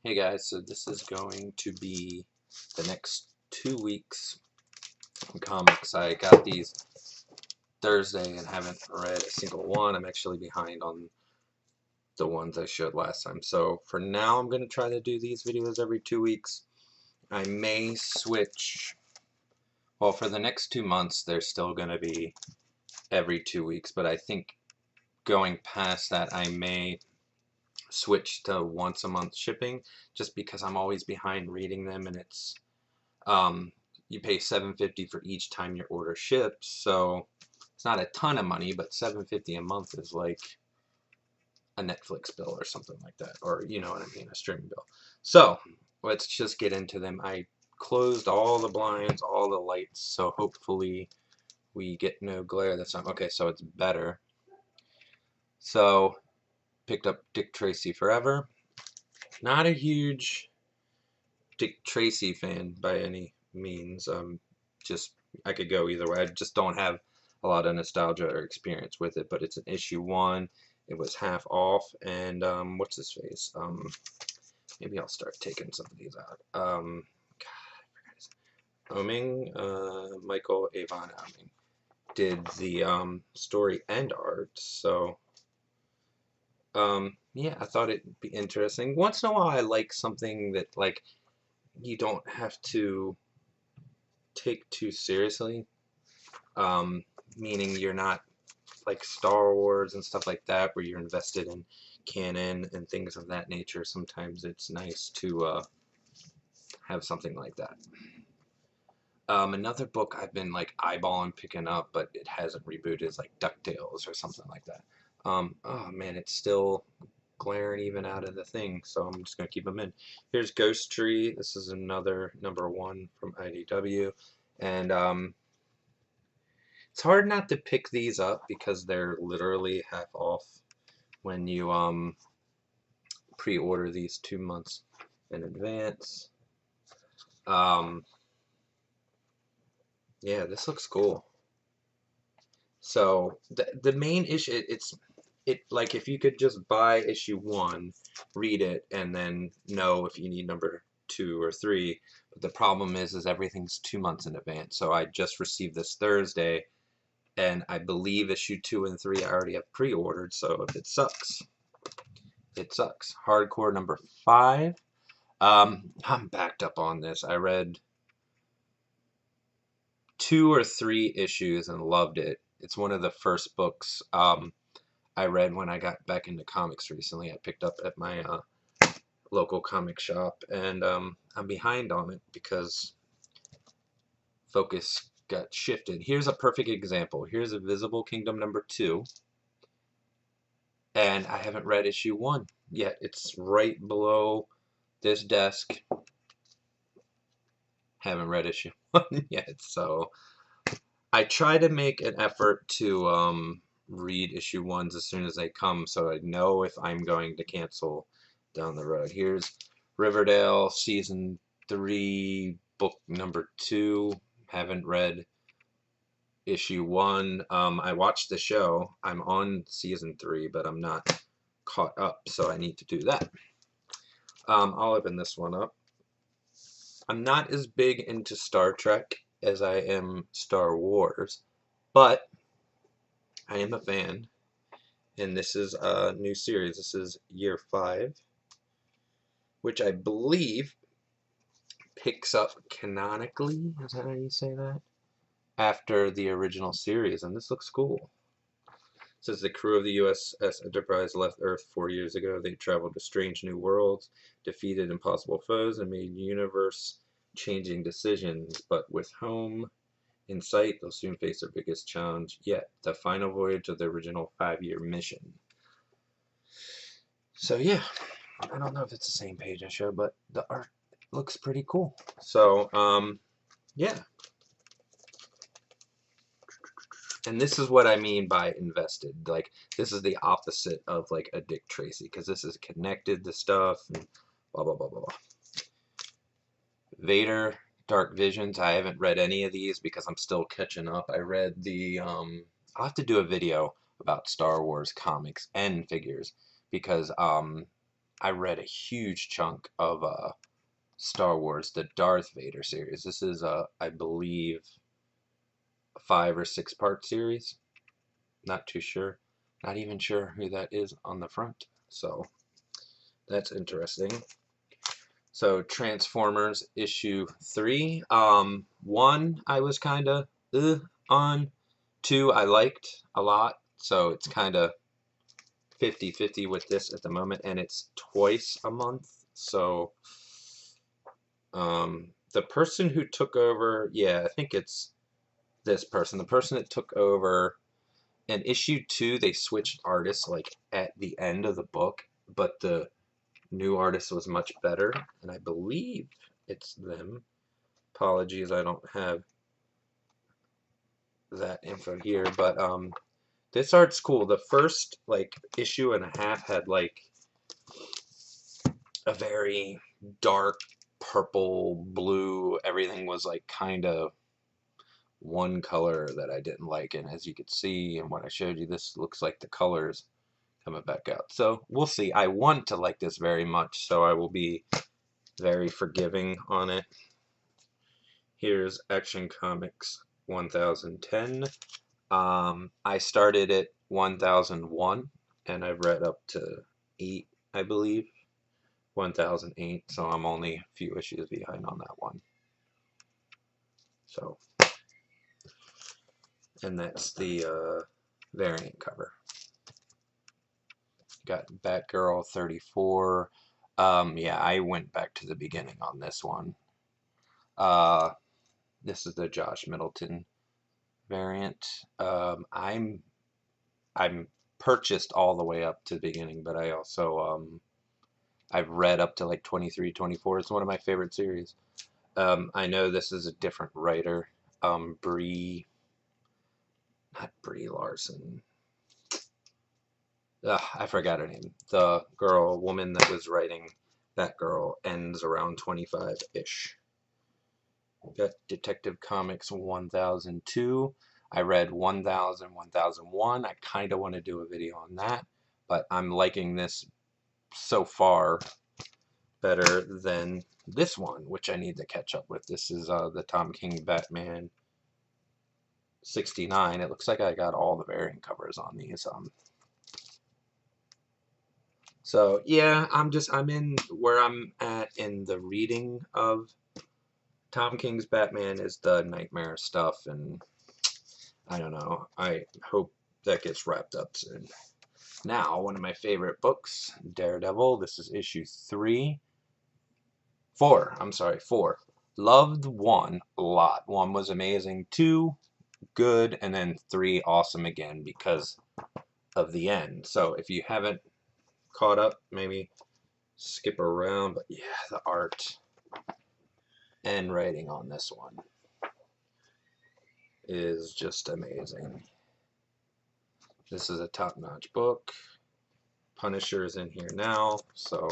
Hey guys, so this is going to be the next 2 weeks of comics. I got these Thursday and haven't read a single one. I'm actually behind on the ones I showed last time. So for now, I'm going to try to do these videos every 2 weeks. I may switch, well, for the next 2 months, they're still going to be every 2 weeks, but I think going past that, I may switch to once a month shipping just because I'm always behind reading them, and Um, you pay $7.50 for each time your order ships, so it's not a ton of money, but $7.50 a month is like a Netflix bill or something like that, or you know what I mean, a streaming bill. So let's just get into them. I closed all the blinds, all the lights, so hopefully we get no glare this time. Okay, so it's better. So picked up Dick Tracy Forever. Not a huge Dick Tracy fan by any means. Just I could go either way. I just don't have a lot of nostalgia or experience with it. But it's an issue one. It was half off, and what's his face? Maybe I'll start taking some of these out. Oming, Michael Avon Oming did the story and art. So yeah, I thought it'd be interesting. Once in a while, I like something that like you don't have to take too seriously. Um, Meaning you're not like Star Wars and stuff like that, where you're invested in canon and things of that nature. Sometimes it's nice to have something like that. Another book I've been like eyeballing picking up, but it hasn't rebooted, is like DuckTales or something like that. Oh man, it's still glaring even out of the thing, so I'm just gonna keep them in. Here's Ghost Tree. This is another #1 from IDW, and it's hard not to pick these up because they're literally half off when you pre-order these 2 months in advance. Yeah, this looks cool. So the main issue, it like if you could just buy issue one, read it, and then know if you need #2 or 3. But the problem is everything's 2 months in advance. So I just received this Thursday, and I believe issue 2 and 3 I already have pre-ordered. So if it sucks, it sucks. Hardcore #5. I'm backed up on this. I read 2 or 3 issues and loved it. It's one of the first books I read when I got back into comics recently. I picked up at my local comic shop, and I'm behind on it because focus got shifted. Here's a perfect example. Here's Invisible Kingdom #2, and I haven't read issue 1 yet. It's right below this desk. Haven't read issue 1 yet, so I try to make an effort to read issue 1s as soon as they come, so I know if I'm going to cancel down the road. Here's Riverdale season 3, book #2. Haven't read issue 1. I watched the show. I'm on season 3, but I'm not caught up, so I need to do that. I'll open this one up. I'm not as big into Star Trek as I am Star Wars, but I am a fan, and this is a new series. This is year 5, which I believe picks up canonically, is that how you say that? After the original series, and this looks cool. It says the crew of the USS Enterprise left Earth 4 years ago. They traveled to strange new worlds, defeated impossible foes, and made universe-changing decisions. But with home in sight, they'll soon face their biggest challenge yet, the final voyage of the original 5-year mission. So yeah, I don't know if it's the same page I showed, but the art looks pretty cool. So yeah. And this is what I mean by invested. Like, this is the opposite of like a Dick Tracy, because this is connected to stuff and blah blah blah blah blah. Vader Dark Visions. I haven't read any of these because I'm still catching up. I read the I'll have to do a video about Star Wars comics and figures because I read a huge chunk of Star Wars, the Darth Vader series. This is I believe, a 5 or 6 part series. Not too sure. Not even sure who that is on the front. So that's interesting. So Transformers issue 3. 1 I was kind of on. 2 I liked a lot. So it's kind of 50-50 with this at the moment, and it's twice a month. So the person who took over, yeah, I think it's this person. The person that took over in issue 2, they switched artists like at the end of the book, but the new artist was much better, and I believe it's them. Apologies, I don't have that info here, but this art's cool. The first like issue and a half had like a very dark purple, blue, everything was like kind of one color that I didn't like, and as you could see and what I showed you, this looks like the colors coming back out. So we'll see. I want to like this very much, so I will be very forgiving on it. Here's Action Comics 1010. I started at 1001 and I've read up to 8, I believe. 1008, so I'm only a few issues behind on that one. So, and that's the variant cover. Got Batgirl 34. Yeah, I went back to the beginning on this one. This is the Josh Middleton variant. I'm purchased all the way up to the beginning, but I also I've read up to like 23, 24. It's one of my favorite series. I know this is a different writer. Not Brie Larson. I forgot her name. The woman that was writing Batgirl ends around 25-ish. Got Detective Comics 1002. I read 1000, 1001. I kind of want to do a video on that, but I'm liking this so far better than this one, which I need to catch up with. This is the Tom King Batman 69. It looks like I got all the variant covers on these. So yeah, I'm in where I'm at in the reading of Tom King's Batman is the Nightmare stuff, and I don't know. I hope that gets wrapped up soon. Now, one of my favorite books, Daredevil. This is issue 4. I'm sorry, 4. Loved 1 a lot. 1 was amazing. 2, good, and then 3, awesome again because of the end. So if you haven't caught up, maybe skip around. But yeah, the art and writing on this one is just amazing. This is a top-notch book. Punisher is in here now, so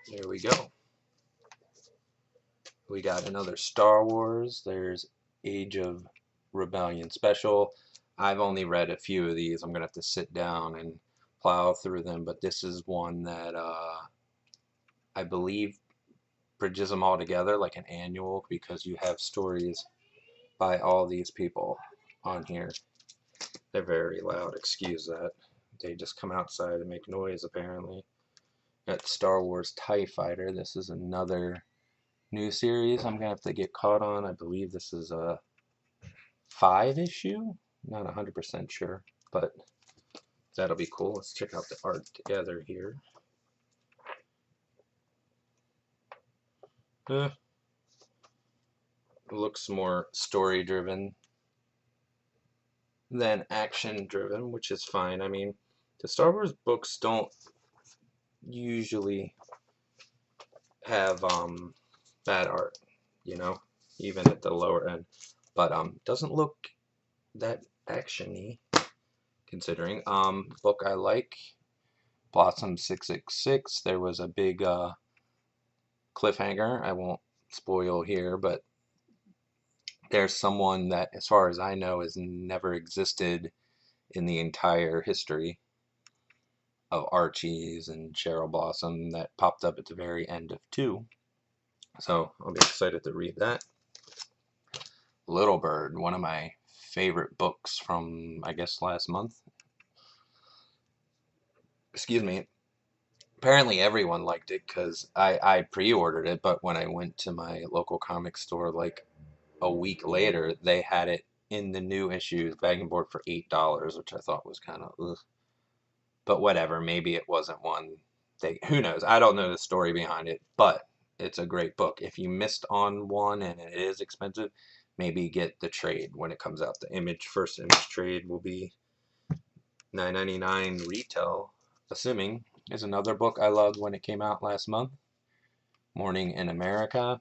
there we go. We got another Star Wars. There's Age of Rebellion special. I've only read a few of these. I'm gonna have to sit down and plow through them, but this is one that I believe bridges them all together like an annual, because you have stories by all these people on here. They're very loud, excuse that. They just come outside and make noise apparently. Got Star Wars TIE Fighter. This is another new series I'm gonna have to get caught on. I believe this is a 5 issue. Not 100% sure, but that'll be cool. Let's check out the art together here. Looks more story driven than action driven, which is fine. I mean, the Star Wars books don't usually have bad art, you know, even at the lower end, but doesn't look that actiony considering. Book I like, Blossom 666. There was a big cliffhanger. I won't spoil here, but there's someone that, as far as I know, has never existed in the entire history of Archie's and Cheryl Blossom that popped up at the very end of 2. So I'll be excited to read that. Little Bird, one of my favorite books from, I guess, last month. Excuse me. Apparently everyone liked it because I pre-ordered it, but when I went to my local comic store like a week later, they had it in the new issues, bag and board for $8, which I thought was kind of ugh. But whatever, maybe it wasn't one they, who knows? I don't know the story behind it, but it's a great book. If you missed on one and it is expensive, maybe get the trade when it comes out. The first image trade will be $9.99 retail, assuming. Is another book I loved when it came out last month. Morning in America,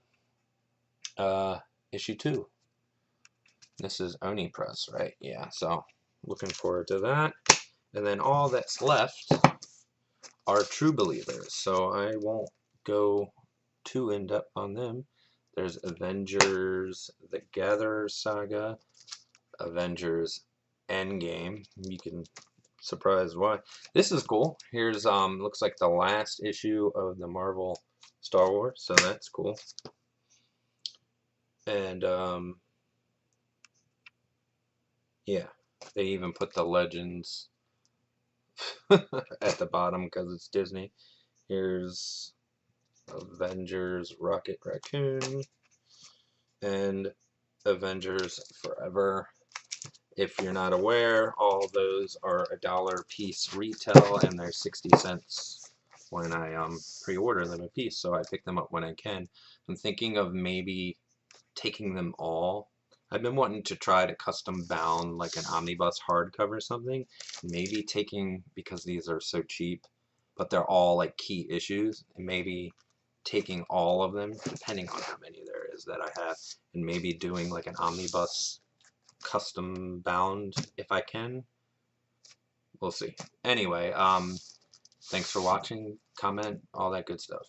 uh, issue 2. This is Oni Press, right? Yeah, so looking forward to that. And then all that's left are True Believers, so I won't go too in-depth on them. There's Avengers, The Gatherer Saga, Avengers Endgame. You can surprise why. This is cool. Here's looks like the last issue of the Marvel Star Wars, so that's cool. And yeah, they even put the Legends at the bottom because it's Disney. Here's Avengers Rocket Raccoon and Avengers Forever. If you're not aware, all those are $1 a piece retail, and they're 60 cents when I pre-order them a piece, so I pick them up when I can. I'm thinking of maybe taking them all. I've been wanting to try to custom bound like an omnibus hardcover or something. Maybe taking, because these are so cheap, but they're all like key issues, and maybe taking all of them, depending on how many there is that I have, and maybe doing like an omnibus custom bound if I can. We'll see. Anyway, thanks for watching, comment, all that good stuff.